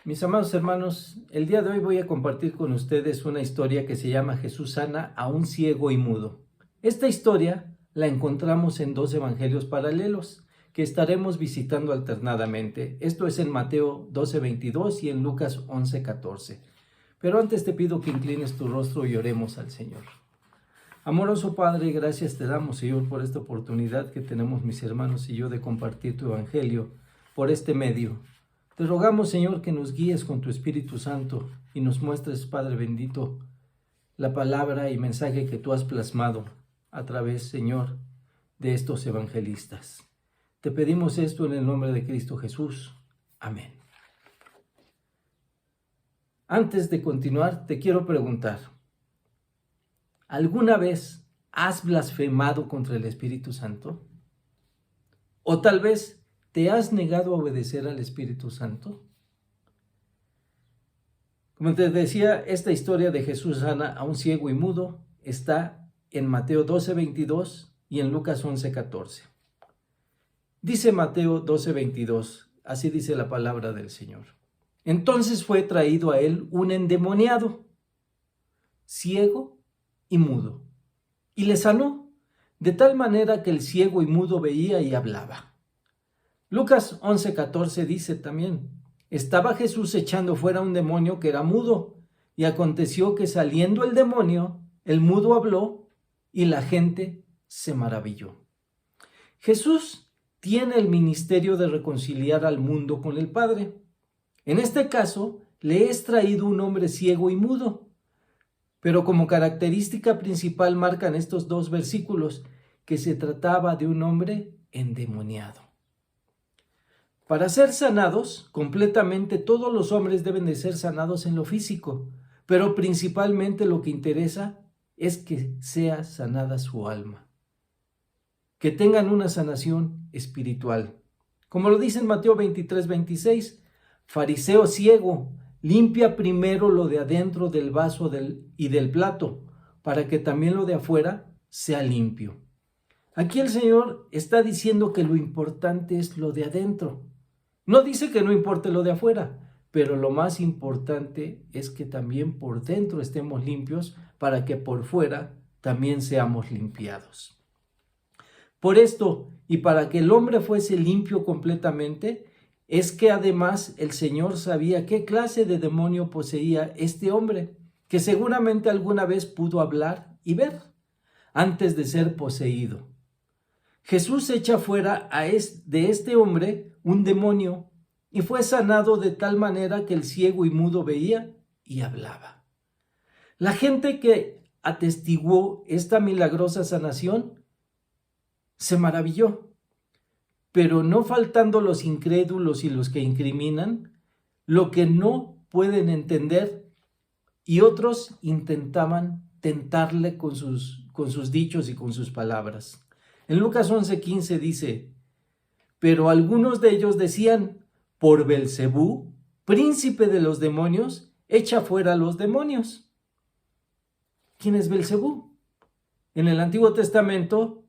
Mis amados hermanos, el día de hoy voy a compartir con ustedes una historia que se llama Jesús sana a un ciego y mudo. Esta historia la encontramos en dos evangelios paralelos que estaremos visitando alternadamente. Esto es en Mateo 12:22 y en Lucas 11:14. Pero antes te pido que inclines tu rostro y oremos al Señor. Amoroso Padre, gracias te damos, Señor, por esta oportunidad que tenemos mis hermanos y yo de compartir tu evangelio por este medio. Te rogamos, Señor, que nos guíes con tu Espíritu Santo y nos muestres, Padre bendito, la palabra y mensaje que tú has plasmado a través, Señor, de estos evangelistas. Te pedimos esto en el nombre de Cristo Jesús. Amén. Antes de continuar, te quiero preguntar, ¿alguna vez has blasfemado contra el Espíritu Santo? ¿O tal vez te has negado a obedecer al Espíritu Santo? Como te decía, esta historia de Jesús sana a un ciego y mudo está en Mateo 12:22 y en Lucas 11:14. Dice Mateo 12:22, así dice la palabra del Señor. Entonces fue traído a él un endemoniado, ciego y mudo, y le sanó, de tal manera que el ciego y mudo veía y hablaba. Lucas 11:14 dice también, estaba Jesús echando fuera un demonio que era mudo, y aconteció que saliendo el demonio, el mudo habló, y la gente se maravilló. Jesús tiene el ministerio de reconciliar al mundo con el Padre. En este caso, le es traído un hombre ciego y mudo, pero como característica principal marcan estos dos versículos que se trataba de un hombre endemoniado. Para ser sanados completamente, todos los hombres deben de ser sanados en lo físico, pero principalmente lo que interesa es que sea sanada su alma, que tengan una sanación espiritual. Como lo dice en Mateo 23:26, fariseo ciego, limpia primero lo de adentro del vaso y del plato, para que también lo de afuera sea limpio. Aquí el Señor está diciendo que lo importante es lo de adentro. No dice que no importe lo de afuera, pero lo más importante es que también por dentro estemos limpios para que por fuera también seamos limpiados. Por esto, y para que el hombre fuese limpio completamente, es que además el Señor sabía qué clase de demonio poseía este hombre, que seguramente alguna vez pudo hablar y ver antes de ser poseído. Jesús echa fuera de este hombre un demonio y fue sanado de tal manera que el ciego y mudo veía y hablaba. La gente que atestiguó esta milagrosa sanación se maravilló, pero no faltando los incrédulos y los que incriminan lo que no pueden entender, y otros intentaban tentarle con sus dichos y con sus palabras. En Lucas 11:15 dice, pero algunos de ellos decían, por Belcebú, príncipe de los demonios, echa fuera a los demonios. ¿Quién es Belcebú? En el Antiguo Testamento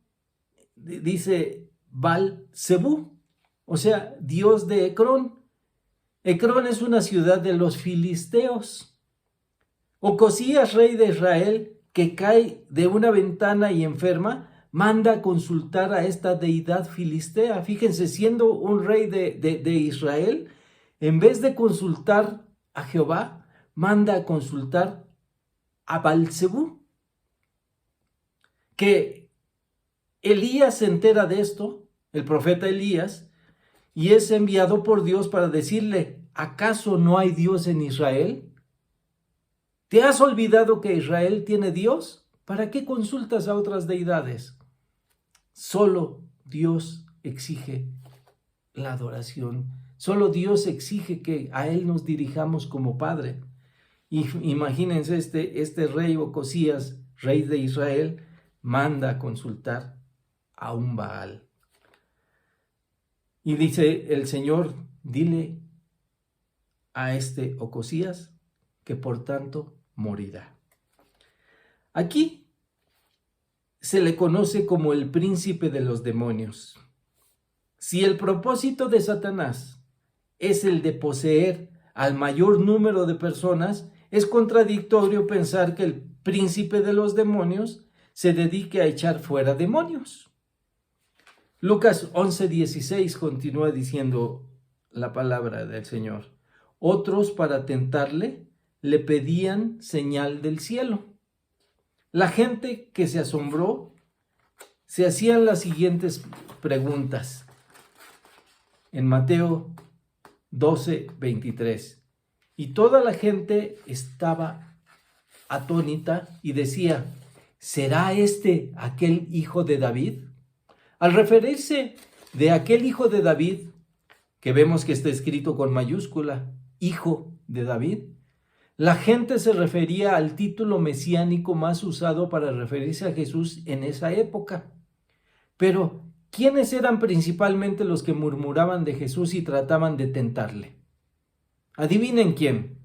dice Baal-Zebú, o sea, dios de Ecrón. Ecrón es una ciudad de los filisteos. Ocosías, rey de Israel, que cae de una ventana y enferma, manda a consultar a esta deidad filistea. Fíjense, siendo un rey de Israel, en vez de consultar a Jehová, manda a consultar a Baal-Zebú. Que Elías se entera de esto, el profeta Elías, y es enviado por Dios para decirle, ¿acaso no hay Dios en Israel? ¿Te has olvidado que Israel tiene Dios? ¿Para qué consultas a otras deidades? Solo Dios exige la adoración. Solo Dios exige que a Él nos dirijamos como Padre. Y imagínense, este rey Ocosías, rey de Israel, manda a consultar a un Baal. Y dice el Señor, dile a este Ocosías que por tanto morirá. Aquí se le conoce como el príncipe de los demonios. Si el propósito de Satanás es el de poseer al mayor número de personas, es contradictorio pensar que el príncipe de los demonios se dedique a echar fuera demonios. Lucas 11:16 continúa diciendo la palabra del Señor. Otros, para tentarle, le pedían señal del cielo. La gente que se asombró se hacían las siguientes preguntas. En Mateo 12:23. Y toda la gente estaba atónita y decía, ¿será este aquel hijo de David? Al referirse de aquel hijo de David, que vemos que está escrito con mayúscula, hijo de David, la gente se refería al título mesiánico más usado para referirse a Jesús en esa época. Pero, ¿quiénes eran principalmente los que murmuraban de Jesús y trataban de tentarle? Adivinen quién.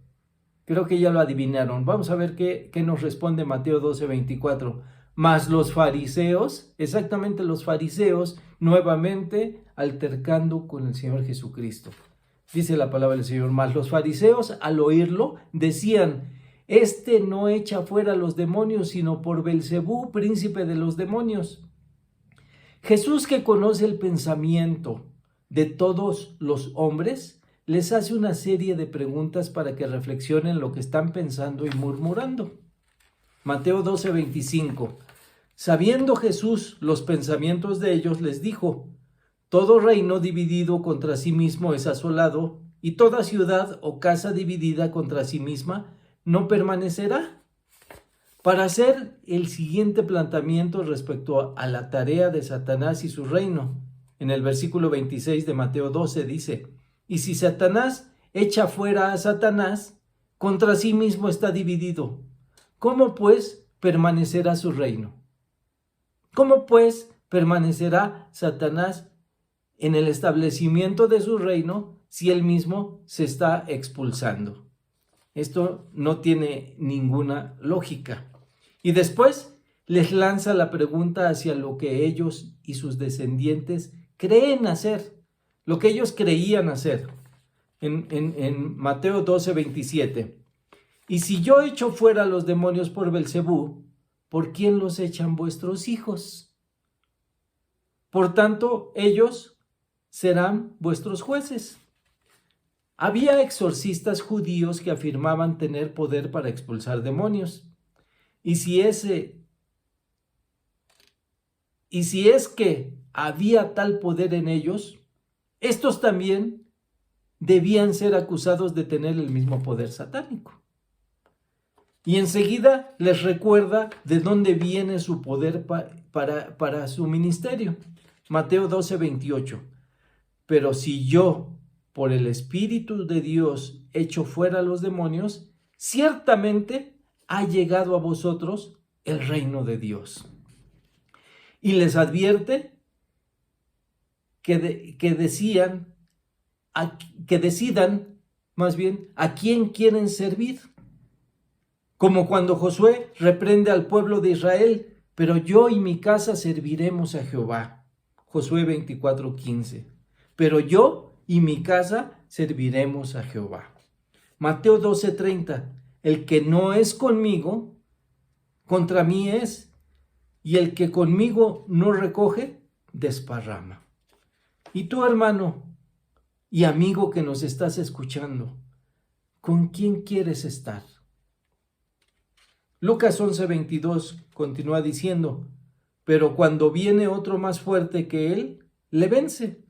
Creo que ya lo adivinaron. Vamos a ver qué nos responde Mateo 12:24. Mas los fariseos, exactamente los fariseos, nuevamente altercando con el Señor Jesucristo. Dice la palabra del Señor, mas los fariseos al oírlo decían, este no echa fuera los demonios, sino por Belcebú, príncipe de los demonios. Jesús, que conoce el pensamiento de todos los hombres, les hace una serie de preguntas para que reflexionen lo que están pensando y murmurando. Mateo 12:25. Sabiendo Jesús los pensamientos de ellos, les dijo, todo reino dividido contra sí mismo es asolado, y toda ciudad o casa dividida contra sí misma no permanecerá. Para hacer el siguiente planteamiento respecto a la tarea de Satanás y su reino, en el versículo 26 de Mateo 12 dice, y si Satanás echa fuera a Satanás, contra sí mismo está dividido. ¿Cómo pues permanecerá su reino? ¿Cómo pues permanecerá Satanás en el establecimiento de su reino si él mismo se está expulsando? Esto no tiene ninguna lógica. Y después les lanza la pregunta hacia lo que ellos y sus descendientes creen hacer, lo que ellos creían hacer. En Mateo 12:27. Y si yo echo fuera los demonios por Belcebú, ¿por quién los echan vuestros hijos? Por tanto, ellos serán vuestros jueces. Había exorcistas judíos que afirmaban tener poder para expulsar demonios. Y si es que había tal poder en ellos, estos también debían ser acusados de tener el mismo poder satánico. Y enseguida les recuerda de dónde viene su poder para su ministerio. Mateo 12:28. Pero si yo, por el Espíritu de Dios, echo fuera los demonios, ciertamente ha llegado a vosotros el reino de Dios. Y les advierte que decidan más bien a quién quieren servir. Como cuando Josué reprende al pueblo de Israel, pero yo y mi casa serviremos a Jehová. Josué 24:15. Pero yo y mi casa serviremos a Jehová. Mateo 12:30. El que no es conmigo, contra mí es, y el que conmigo no recoge, desparrama. Y tú, hermano y amigo que nos estás escuchando, ¿con quién quieres estar? Lucas 11:22 continúa diciendo, pero cuando viene otro más fuerte que él, le vence.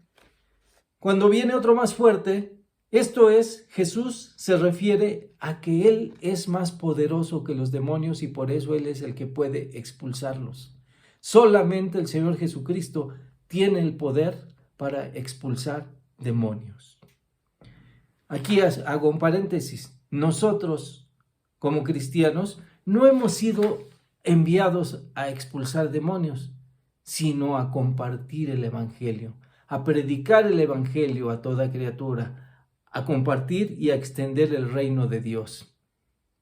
Cuando viene otro más fuerte, esto es, Jesús se refiere a que él es más poderoso que los demonios y por eso él es el que puede expulsarlos. Solamente el Señor Jesucristo tiene el poder para expulsar demonios. Aquí hago un paréntesis. Nosotros, como cristianos, no hemos sido enviados a expulsar demonios, sino a compartir el Evangelio, a predicar el Evangelio a toda criatura, a compartir y a extender el reino de Dios.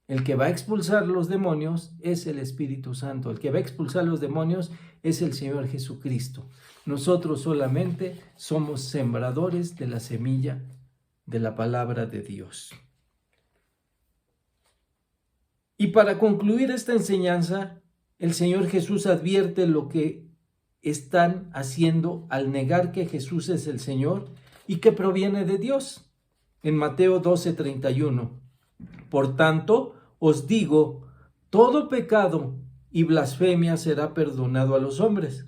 El que va a expulsar los demonios es el Espíritu Santo. El que va a expulsar los demonios es el Señor Jesucristo. Nosotros solamente somos sembradores de la semilla de la palabra de Dios. Y para concluir esta enseñanza, el Señor Jesús advierte lo que están haciendo al negar que Jesús es el Señor y que proviene de Dios. En Mateo 12:31, por tanto, os digo, todo pecado y blasfemia será perdonado a los hombres,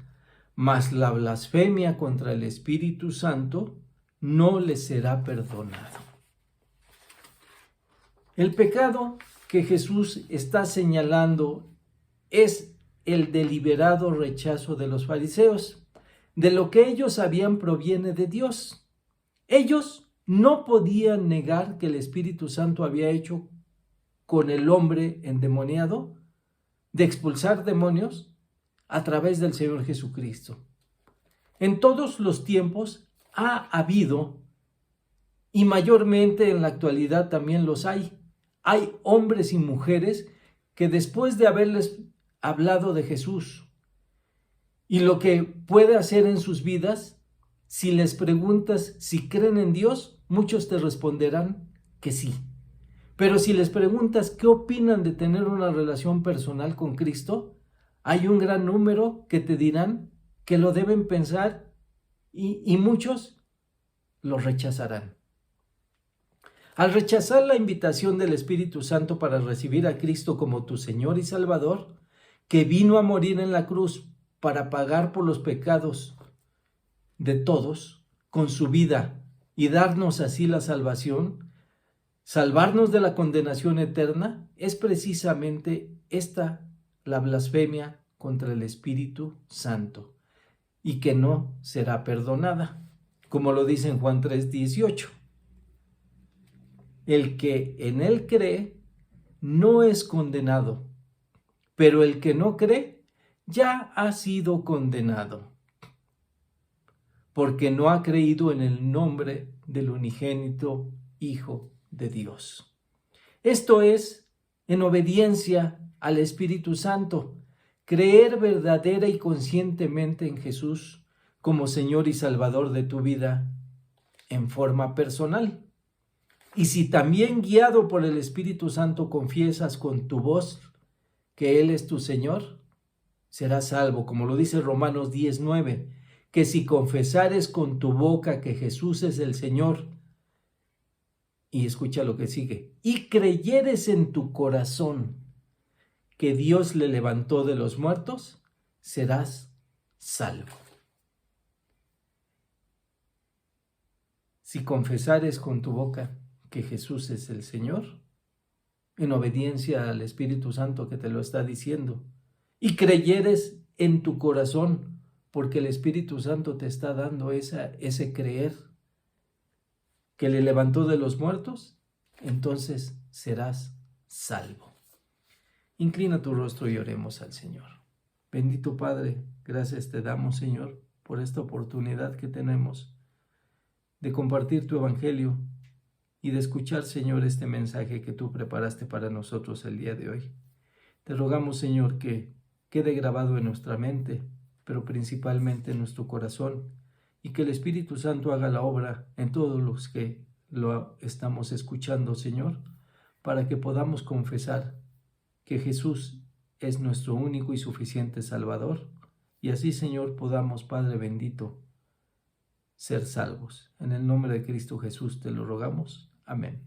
mas la blasfemia contra el Espíritu Santo no les será perdonado. El pecado que Jesús está señalando es el deliberado rechazo de los fariseos. De lo que ellos sabían proviene de Dios. Ellos no podían negar que el Espíritu Santo había hecho con el hombre endemoniado de expulsar demonios a través del Señor Jesucristo. En todos los tiempos ha habido, y mayormente en la actualidad también los hay hombres y mujeres que después de haberles hablado de Jesús y lo que puede hacer en sus vidas, si les preguntas si creen en Dios, muchos te responderán que sí. Pero si les preguntas qué opinan de tener una relación personal con Cristo, hay un gran número que te dirán que lo deben pensar y muchos lo rechazarán. Al rechazar la invitación del Espíritu Santo para recibir a Cristo como tu Señor y Salvador, que vino a morir en la cruz para pagar por los pecados de todos con su vida y darnos así la salvación, salvarnos de la condenación eterna, es precisamente esta la blasfemia contra el Espíritu Santo y que no será perdonada, como lo dice en Juan 3:18. El que en él cree no es condenado, pero el que no cree ya ha sido condenado, porque no ha creído en el nombre del unigénito Hijo de Dios. Esto es, en obediencia al Espíritu Santo, creer verdadera y conscientemente en Jesús como Señor y Salvador de tu vida en forma personal. Y si también guiado por el Espíritu Santo confiesas con tu voz que Él es tu Señor, serás salvo, como lo dice Romanos 10:9, que si confesares con tu boca que Jesús es el Señor, y escucha lo que sigue, y creyeres en tu corazón que Dios le levantó de los muertos, serás salvo. Si confesares con tu boca que Jesús es el Señor, en obediencia al Espíritu Santo que te lo está diciendo, y creyeres en tu corazón, porque el Espíritu Santo te está dando ese creer que le levantó de los muertos, entonces serás salvo. Inclina tu rostro y oremos al Señor. Bendito Padre, gracias te damos, Señor, por esta oportunidad que tenemos de compartir tu Evangelio y de escuchar, Señor, este mensaje que tú preparaste para nosotros el día de hoy. Te rogamos, Señor, que quede grabado en nuestra mente, pero principalmente en nuestro corazón, y que el Espíritu Santo haga la obra en todos los que lo estamos escuchando, Señor, para que podamos confesar que Jesús es nuestro único y suficiente Salvador, y así, Señor, podamos, Padre bendito, ser salvos. En el nombre de Cristo Jesús te lo rogamos. Amén.